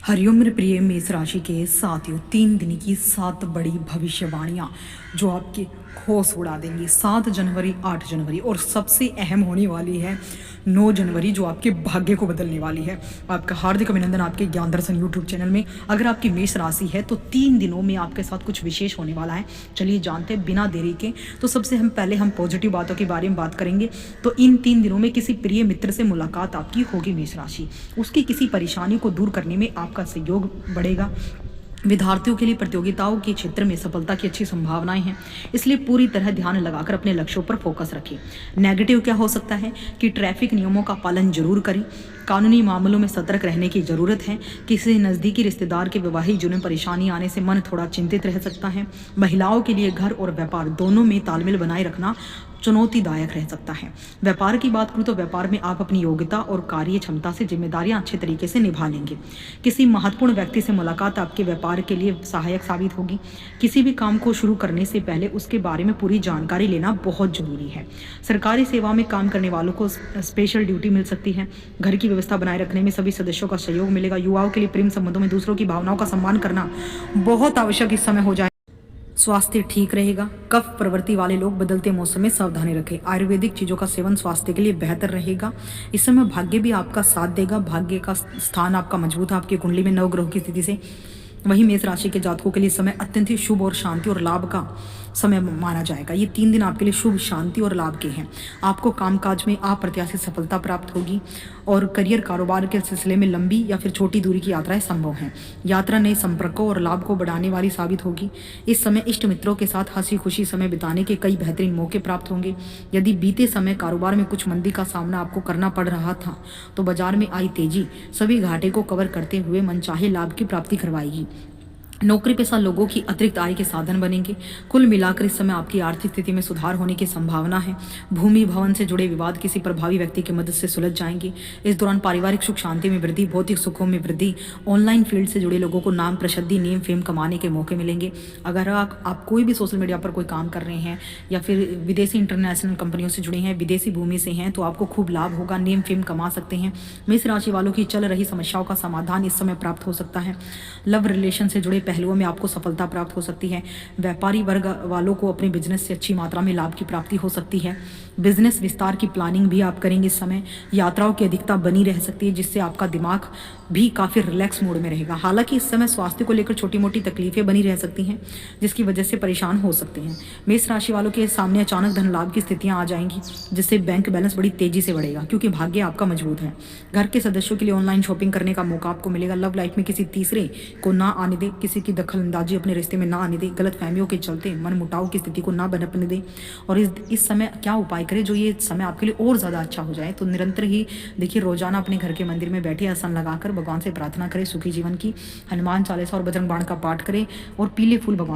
हरिओम मेरे प्रिय मेष राशि के साथियों, 3 दिन की 7 बड़ी भविष्यवाणियां जो आपके होश उड़ा देंगी। 7 जनवरी, 8 जनवरी और सबसे अहम होने वाली है 9 जनवरी, जो आपके भाग्य को बदलने वाली है। आपका हार्दिक अभिनंदन आपके ज्ञान दर्शन यूट्यूब चैनल में। अगर आपकी मेष राशि है तो 3 दिनों में आपके साथ कुछ विशेष होने वाला है। चलिए जानते हैं बिना देरी के। तो सबसे पहले हम पॉजिटिव बातों के बारे में बात करेंगे। तो इन 3 दिनों में किसी प्रिय मित्र से मुलाकात आपकी होगी मेष राशि। उसकी किसी परेशानी को दूर करने में आपका सहयोग बढ़ेगा। विद्यार्थियों के लिए प्रतियोगिताओं के क्षेत्र में सफलता की अच्छी संभावनाएं हैं, इसलिए पूरी तरह ध्यान लगाकर अपने लक्ष्यों पर फोकस रखें। नेगेटिव क्या हो सकता है कि ट्रैफिक नियमों का पालन जरूर करें। कानूनी मामलों में सतर्क रहने की जरूरत है। किसी नज़दीकी रिश्तेदार के वैवाहिक जीवन में परेशानी आने से मन थोड़ा चिंतित रह सकता है। महिलाओं के लिए घर और व्यापार दोनों में तालमेल बनाए रखना चुनौतीदायक रह सकता है। व्यापार की बात करूँ तो व्यापार में आप अपनी योग्यता और कार्य क्षमता से जिम्मेदारियां अच्छे तरीके से निभा लेंगे। किसी महत्वपूर्ण व्यक्ति से मुलाकात आपके व्यापार के लिए सहायक साबित होगी। किसी भी काम को शुरू करने से पहले उसके बारे में पूरी जानकारी लेना बहुत जरूरी है। सरकारी सेवा में काम करने वालों को स्पेशल ड्यूटी मिल सकती है। घर की व्यवस्था बनाए रखने में सभी सदस्यों का सहयोग मिलेगा। युवाओं के लिए प्रेम संबंधों में दूसरों की भावनाओं का सम्मान करना बहुत आवश्यक इस समय हो जाए। स्वास्थ्य ठीक रहेगा। कफ प्रवृत्ति वाले लोग बदलते मौसम में सावधानी रखें। आयुर्वेदिक चीज़ों का सेवन स्वास्थ्य के लिए बेहतर रहेगा। इस समय भाग्य भी आपका साथ देगा। भाग्य का स्थान आपका मजबूत है आपकी कुंडली में नवग्रहों की स्थिति से। वहीं मेष राशि के जातकों के लिए समय अत्यंत ही शुभ और शांति और लाभ का समय माना जाएगा। ये 3 दिन आपके लिए शुभ, शांति और लाभ के हैं। आपको कामकाज में अप्रत्याशित सफलता प्राप्त होगी और करियर कारोबार के सिलसिले में लंबी या फिर छोटी दूरी की यात्राएं संभव हैं। यात्रा नए संपर्कों और लाभ को बढ़ाने वाली साबित होगी। इस समय इष्ट मित्रों के साथ हंसी खुशी समय बिताने के कई बेहतरीन मौके प्राप्त होंगे। यदि बीते समय कारोबार में कुछ मंदी का सामना आपको करना पड़ रहा था तो बाजार में आई तेजी सभी घाटे को कवर करते हुए मनचाहे लाभ की प्राप्ति करवाएगी। नौकरी पेशा लोगों की अतिरिक्त आय के साधन बनेंगे। कुल मिलाकर इस समय आपकी आर्थिक स्थिति में सुधार होने की संभावना है। भूमि भवन से जुड़े विवाद किसी प्रभावी व्यक्ति की मदद से सुलझ जाएंगे। इस दौरान पारिवारिक सुख शांति में वृद्धि, भौतिक सुखों में वृद्धि। ऑनलाइन फील्ड से जुड़े लोगों को नाम, प्रसिद्धि, नेम, फेम कमाने के मौके मिलेंगे। अगर आप कोई भी सोशल मीडिया पर कोई काम कर रहे हैं या फिर विदेशी इंटरनेशनल कंपनियों से जुड़े हैं, विदेशी भूमि से हैं, तो आपको खूब लाभ होगा। नेम फेम कमा सकते हैं। मेष राशि वालों की चल रही समस्याओं का समाधान इस समय प्राप्त हो सकता है। लव रिलेशन से जुड़े पहलुओं में आपको सफलता प्राप्त हो सकती है। व्यापारी वर्ग वालों को अपने बिजनेस से अच्छी मात्रा में लाभ की प्राप्ति हो सकती है। बिजनेस विस्तार की प्लानिंग भी आप करेंगे इस समय। यात्राओं की अधिकता बनी रह सकती है, जिससे आपका दिमाग भी काफ़ी रिलैक्स मोड में रहेगा। हालांकि इस समय स्वास्थ्य को लेकर छोटी मोटी तकलीफें बनी रह सकती हैं, जिसकी वजह से परेशान हो सकते हैं। मेष राशि वालों के सामने अचानक धन लाभ की स्थितियां आ जाएंगी, जिससे बैंक बैलेंस बड़ी तेजी से बढ़ेगा, क्योंकि भाग्य आपका मजबूत है। घर के सदस्यों के लिए ऑनलाइन शॉपिंग करने का मौका आपको मिलेगा। लव लाइफ में किसी तीसरे को ना आने दे, किसी की दखलंदाजी अपने रिश्ते में ना आने दे। गलत फहमियों के चलते मन मुटाव की स्थिति को ना बनने दे। और इस समय क्या उपाय करें जो ये समय आपके लिए और ज़्यादा अच्छा हो जाए। तो निरंतर ही देखिए, रोजाना अपने घर के मंदिर में बैठे आसन लगाकर भगवान से प्रार्थना करें सुखी जीवन की। हनुमान चालीसा और बजरंग बाण का पाठ करें और पीले फूल भगवान